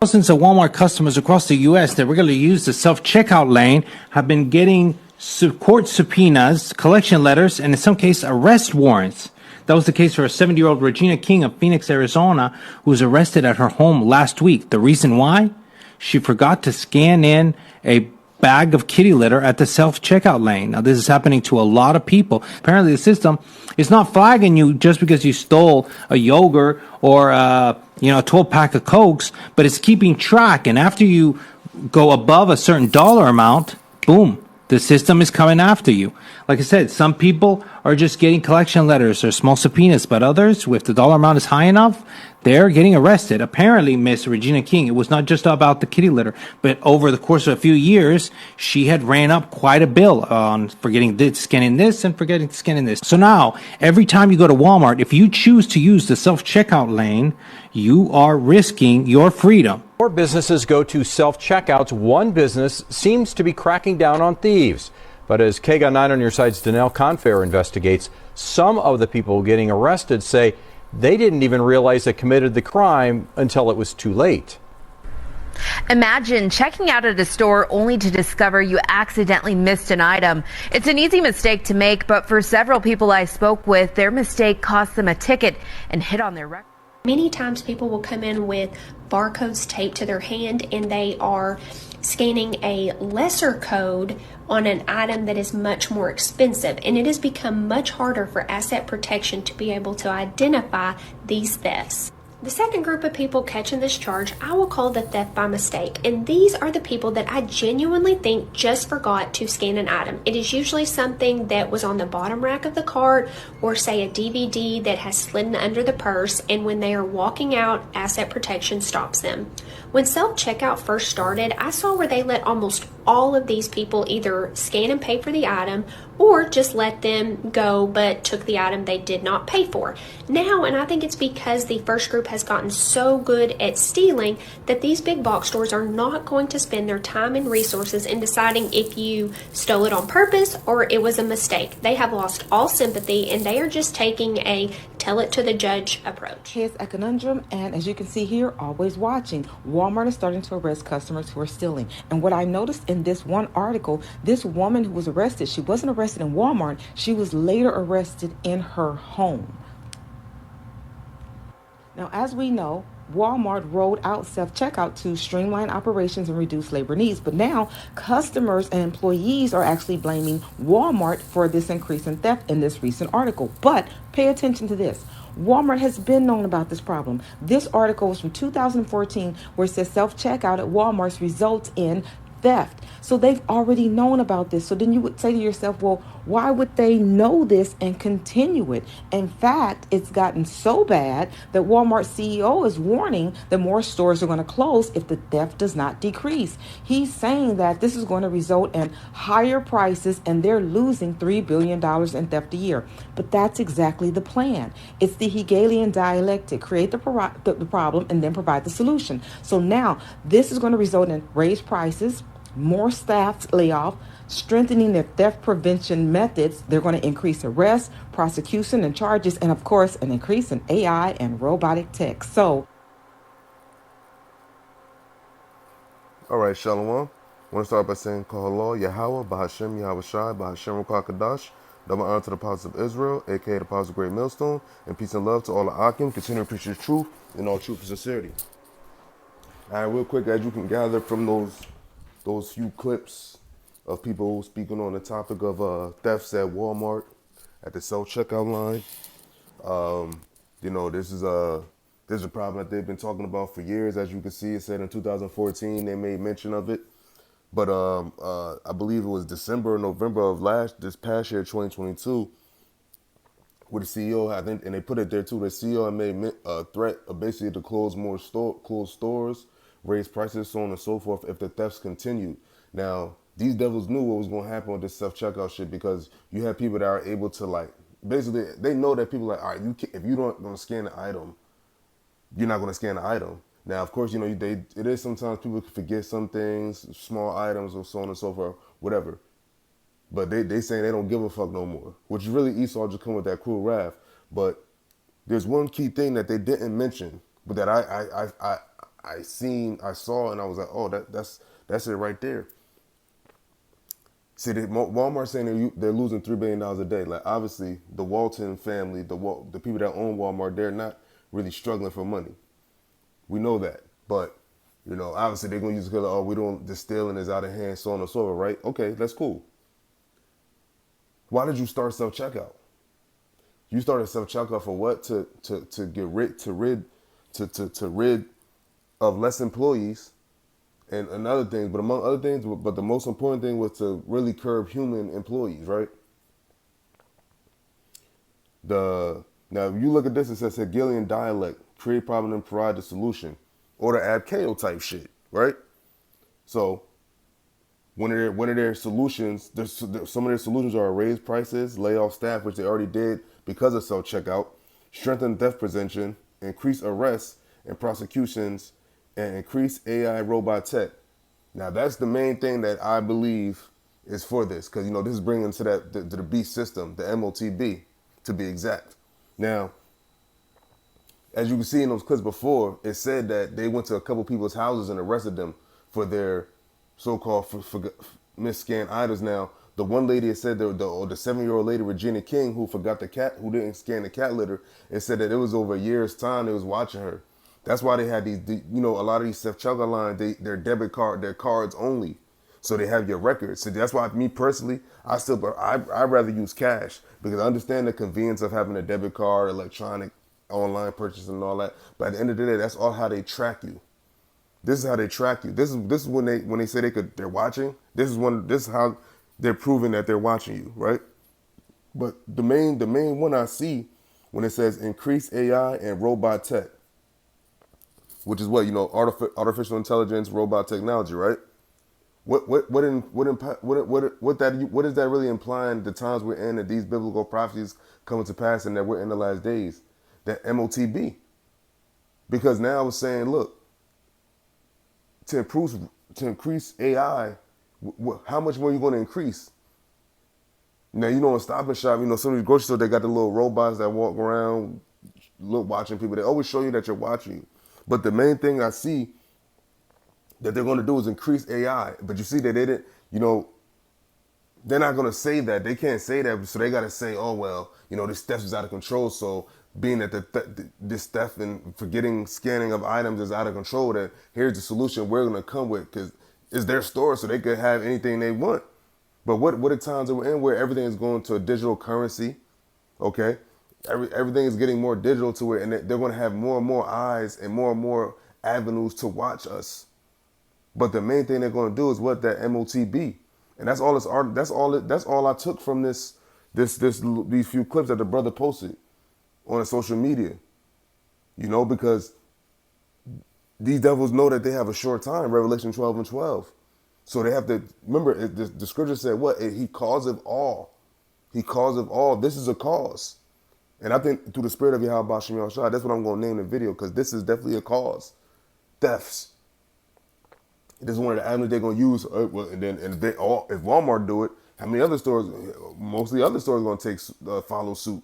Thousands of Walmart customers across the U.S. that regularly use the self-checkout lane have been getting court subpoenas, collection letters, and in some cases, arrest warrants. That was the case for a 70-year-old Regina King of Phoenix, Arizona, who was arrested at her home last week. The reason why? She forgot to scan in a bag of kitty litter at the self-checkout lane. Now, this is happening to a lot of people. Apparently, the system is not flagging you just because you stole a yogurt or a 12-pack of Cokes, but it's keeping track. And after you go above a certain dollar amount, boom, the system is coming after you. Like I said, some people are just getting collection letters or small subpoenas, but others, if the dollar amount is high enough, they're getting arrested. Apparently, Miss Regina King, it was not just about the kitty litter, but over the course of a few years, she had ran up quite a bill on forgetting this, scanning this, and forgetting scanning this. So now, every time you go to Walmart, if you choose to use the self-checkout lane, you are risking your freedom. More businesses go to self-checkouts. One business seems to be cracking down on thieves. But as KGUN 9 on your side's Danelle Confair investigates, some of the people getting arrested say they didn't even realize they committed the crime until it was too late. Imagine checking out at a store only to discover you accidentally missed an item. It's an easy mistake to make, but for several people I spoke with, their mistake cost them a ticket and hit on their record. Many times people will come in with barcodes taped to their hand and they are scanning a lesser code on an item that is much more expensive, and it has become much harder for asset protection to be able to identify these thefts. The second group of people catching this charge, I will call the theft by mistake, and these are the people that I genuinely think just forgot to scan an item. It is usually something that was on the bottom rack of the cart, or say a DVD that has slid under the purse, and when they are walking out, asset protection stops them. When self-checkout first started, I saw where they let almost all of these people either scan and pay for the item or just let them go but took the item they did not pay for. Now, and I think it's because the first group has gotten so good at stealing that these big box stores are not going to spend their time and resources in deciding if you stole it on purpose or it was a mistake. They have lost all sympathy and they are just taking a tell it to the judge approach. Here's a conundrum, and as you can see here, always watching. Walmart is starting to arrest customers who are stealing. And what I noticed in this one article, this woman who was arrested, she wasn't arrested in Walmart, she was later arrested in her home. Now, as we know, Walmart rolled out self-checkout to streamline operations and reduce labor needs. But now customers and employees are actually blaming Walmart for this increase in theft in this recent article. But pay attention to this. Walmart has been known about this problem. This article was from 2014 where it says self-checkout at Walmart results in theft. So they've already known about this. So then you would say to yourself, well, why would they know this and continue it? In fact, it's gotten so bad that Walmart CEO is warning that more stores are going to close if the theft does not decrease. He's saying that this is going to result in higher prices and they're losing $3 billion in theft a year. But that's exactly the plan. It's the Hegelian dialectic: create the problem and then provide the solution. So now this is going to result in raised prices, more staff layoff, strengthening their theft prevention methods. They're going to increase arrests, prosecution, and charges, and of course, an increase in AI and robotic tech. So, all right, Shalom. I want to start by saying, Kahallah, Yahweh, Bahashem, Yahweh Shai, Bahashem, Kadash. Double honor to the apostles of Israel, aka the apostles of Great Millstone, and peace and love to all the Akim. Continue to preach the truth in all truth and sincerity. All right, real quick, as you can gather from those few clips of people speaking on the topic of thefts at Walmart at the self-checkout line. This is a problem that they've been talking about for years. As you can see, it said in 2014 they made mention of it. But I believe it was December or November of this past year, 2022, where the CEO, I think, and they put it there too, the CEO had made a threat of basically to close stores, raise prices, so on and so forth, if the thefts continued. Now, these devils knew what was going to happen with this self-checkout shit, because you have people that are able to, basically, they know that people all right, if you don't going to scan the item, you're not going to scan the item. Now, of course, it is sometimes people can forget some things, small items or so on and so forth, whatever. But they saying they don't give a fuck no more, which really Esau just come with that cruel wrath. But there's one key thing that they didn't mention, but that I saw, and I was like, oh, that's it right there. See, Walmart saying they're losing $3 billion a day. Like, obviously, the Walton family, the people that own Walmart, they're not really struggling for money. We know that, but obviously they're gonna use it because we don't. The stealing is out of hand, so on and so forth, right? Okay, that's cool. Why did you start self checkout? You started self checkout for what? To get rid of less employees and other things, but among other things, but the most important thing was to really curb human employees, right? Now if you look at this, it says Hegelian dialect, create problem and provide the solution, or the Abkeo type shit, right? So one of their solutions, some of their solutions are raise prices, lay off staff, which they already did because of self checkout, strengthen theft prevention, increase arrests and prosecutions, and increase AI robot tech. Now that's the main thing that I believe is for this, because this is bringing to the B system, the Motb, to be exact. Now, as you can see in those clips before, it said that they went to a couple people's houses and arrested them for their so-called misscanned items. Now, the one lady had said the 7-year-old lady Regina King who forgot the cat, who didn't scan the cat litter, it said that it was over a year's time they was watching her. That's why they had a lot of these self-checkout lines, their debit card, their cards only. So they have your records. So that's why, me personally, I'd rather use cash, because I understand the convenience of having a debit card, electronic, online purchase and all that. But at the end of the day, that's all how they track you. This is how they track you. This is when they say they're watching. This is how they're proving that they're watching you, right? But the main one I see when it says increase AI and robot tech, which is what artificial intelligence, robot technology, right? What is that really implying? The times we're in, that these biblical prophecies coming to pass, and that we're in the last days. That MOTB, because now I was saying, look, to increase AI, how much more are you going to increase? Now, in Stop and Shop, some of these grocery stores, they got the little robots that walk around, watching people. They always show you that you're watching you. But the main thing I see that they're going to do is increase AI. But you see that they didn't, they're not going to say that. They can't say that. So they got to say, oh, well, this theft is out of control. So being that this theft and scanning of items is out of control, that here's the solution we're going to come with, because it's their store, so they could have anything they want. But what are times that we're in where everything is going to a digital currency, okay? Everything is getting more digital to it, and they're going to have more and more eyes and more avenues to watch us. But the main thing they're going to do is what? That MOTB. And that's all that's all I took from these few clips that the brother posted on the social media. Because these devils know that they have a short time, Revelation 12:12. So they have to remember, the scripture said what? He causeth all. He causeth all. This is a cause. And I think through the spirit of Yahweh Shem Yahushua, that's what I'm going to name the video, because this is definitely a cause. Thefts. This is one of the avenues they're going to use. If Walmart do it, how many other stores? Mostly other stores are going to follow suit.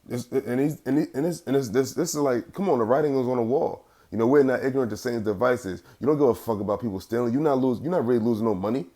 This is like, come on, the writing is on the wall. We're not ignorant to Satan's devices. You don't give a fuck about people stealing. You're not really losing no money.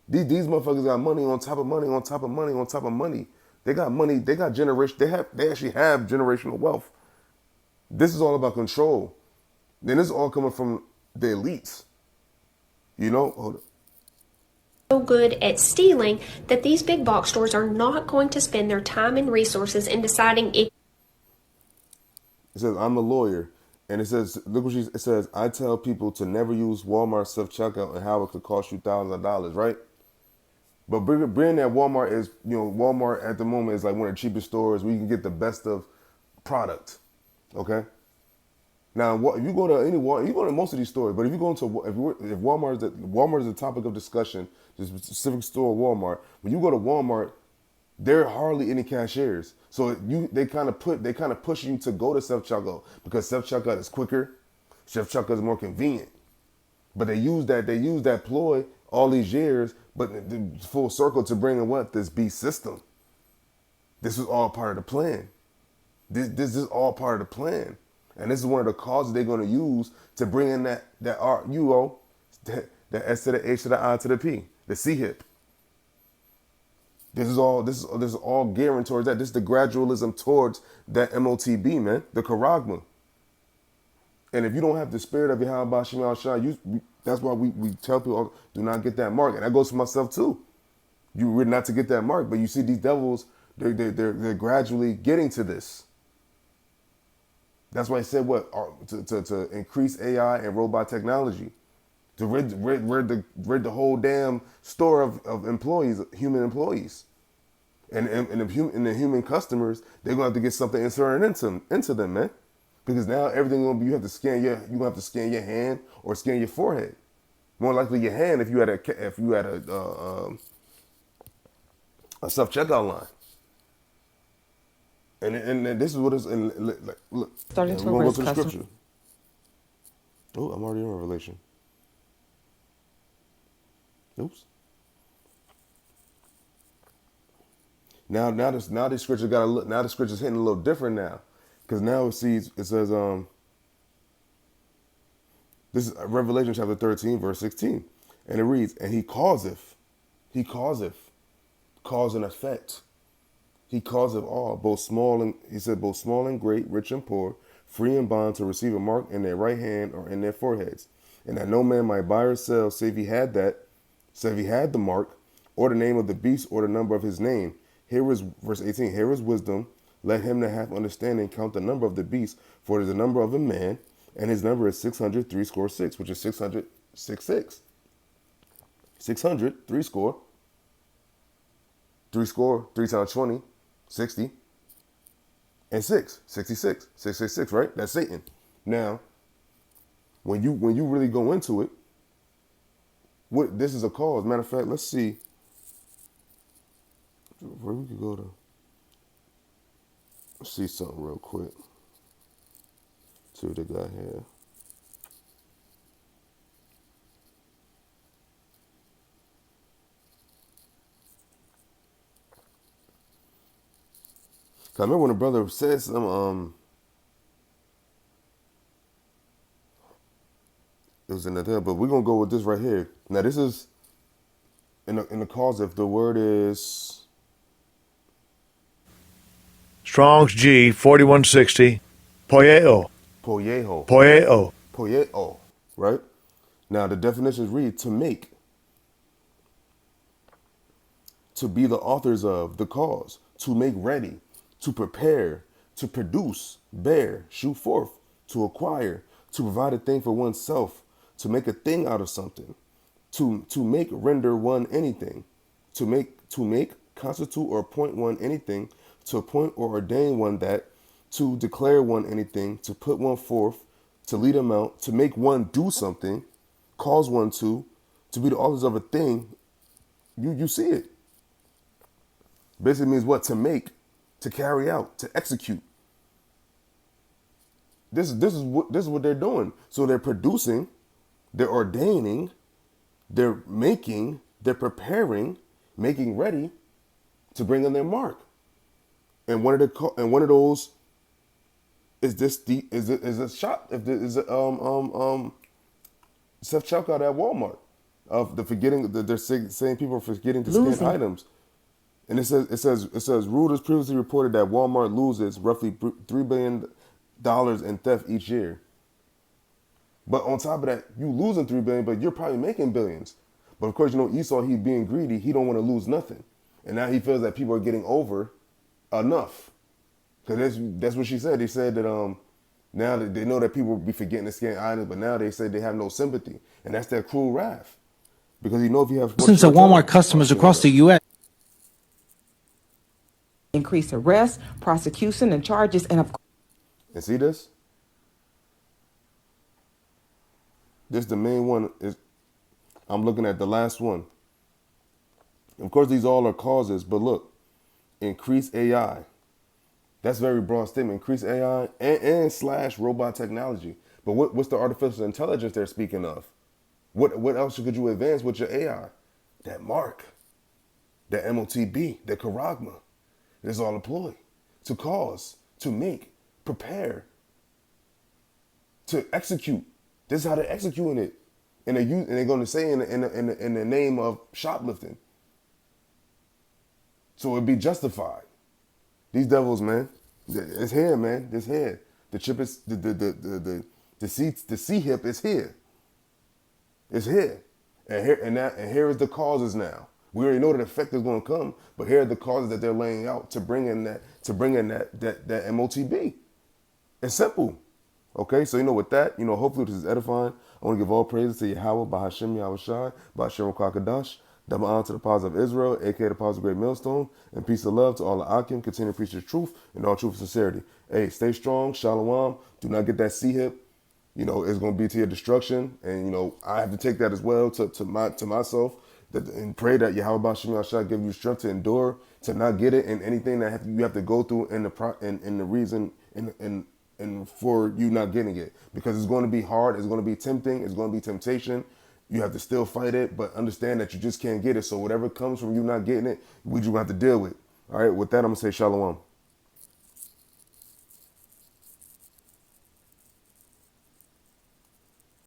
These motherfuckers got money on top of money on top of money on top of money. They got money. They got generation. They actually have generational wealth. This is all about control. Then this is all coming from the elites. Hold up. So good at stealing that these big box stores are not going to spend their time and resources in deciding if. It says, I'm a lawyer. And it says, look what it says, I tell people to never use Walmart self-checkout and how it could cost you thousands of dollars, right? But being that Walmart is, Walmart at the moment is like one of the cheapest stores where you can get the best of product, okay? Now, if you go to you go to most of these stores, but if you go into, if Walmart is the topic of discussion, the specific store Walmart, when you go to Walmart, there are hardly any cashiers. So they kind of push you to go to self-checkout, because self-checkout is quicker, self-checkout is more convenient. But they use that ploy all these years, but full circle to bring in what? This B system. This was all part of the plan. This is all part of the plan. And this is one of the causes they're going to use to bring in that R, U, O, that S to the H to the I to the P, the C hip. This is all gearing towards that. This is the gradualism towards that MOTB, man, the charagma. And if you don't have the spirit of Yahweh Shem Shai, that's why we tell people, do not get that mark. And that goes for myself too. We're not to get that mark, but you see these devils, they're gradually getting to this. That's why I said to increase AI and robot technology, to rid the whole damn store of employees, human employees, and the human customers. They're gonna have to get something inserted into them, man, because now everything gonna be you gonna have to scan your hand or scan your forehead. More likely your hand if you had a self checkout line. And this is what it's look. Starting to we're gonna go arrest to the customers. scripture. Oh, I'm already in Revelation. Oops. Now this scripture got a look. Now the scripture's hitting a little different now, because now it says this is Revelation chapter 13 verse 16, and it reads, and he causeth, cause and effect. He causeth all, both small and great, rich and poor, free and bond, to receive a mark in their right hand or in their foreheads, and that no man might buy or sell save he had the mark, or the name of the beast, or the number of his name. Here is verse 18. Here is wisdom. Let him that hath understanding count the number of the beast, for it is the number of a man, and his number is 600 which is 666. 600 three score, 3 times 20, 60, and 666, right? That's Satan. Now, when you really go into it, what this is a cause. Matter of fact, let's see where we could go to. Let's see something real quick. See what they got here. Cause I remember when a brother said some it was in the there, but we're gonna go with this right here. Now this is in the cause if the word is Strong's G 4160. Poyeo. poyeo, right? Now the definitions read to make, to be the authors of, the cause, to make ready, to prepare, to produce, bear, shoot forth, to acquire, to provide a thing for oneself, to make a thing out of something, to make, render one anything, to make, constitute or appoint one anything, to appoint or ordain one that, to declare one anything, to put one forth, to lead him out, to make one do something, cause one to be the authors of a thing. You see it. Basically means what? To make, to carry out, to execute. This is what they're doing. So they're producing, they're ordaining, they're making, they're preparing, making ready to bring on their mark. And one of those is a shop, if there is a self checkout at Walmart of the forgetting that they're saying people are forgetting to scan items. And it says Reuters previously reported that Walmart loses roughly $3 billion in theft each year. But on top of that, you losing $3 billion, but you're probably making billions. But of course, Esau, he being greedy, he don't want to lose nothing. And now he feels that people are getting over enough. Because that's what she said. They said that now that they know that people will be forgetting to scan items, but now they say they have no sympathy. And that's their cruel wrath. Because if you have... Since of Walmart customers across the U.S. Increase arrests, prosecution, and charges, and of course. And see this? This the main one. I'm looking at the last one. Of course, these all are causes, but look, increase AI. That's a very broad statement. Increase AI and slash robot technology. But what's the artificial intelligence they're speaking of? What else could you advance with your AI? That mark, that MOTB, that charagma. It's all a ploy to cause, to make, prepare. to execute. This is how they're executing it, and they're going to say in the name of shoplifting. So it'd be justified. These devils, man, it's here, man. It's here. The chip is the C hip is here. It's here, and here is the causes now. We already know the effect is going to come, but here are the causes that they're laying out to bring in that MOTB. It's simple. Okay, so with that, hopefully this is edifying. I want to give all praises to Yahweh, Bahashem Yahushai, Bahashem Kwakadash, double honor to the Paz of Israel, aka the Paz of Great Millstone, and peace and love to all the Akim. Continue to preach the truth and all truth and sincerity. Hey, stay strong, Shalom. Do not get that C-hip. It's going to be to your destruction, and I have to take that as well to myself, and pray that Yahweh Bahashem Yahushai give you strength to endure, to not get it, and anything that you have to go through in the reason and for you not getting it, because it's going to be hard, it's going to be tempting, it's going to be temptation. You have to still fight it, but understand that you just can't get it. So whatever comes from you not getting it, we just have to deal with. All right, with that, I'm going to say shalom.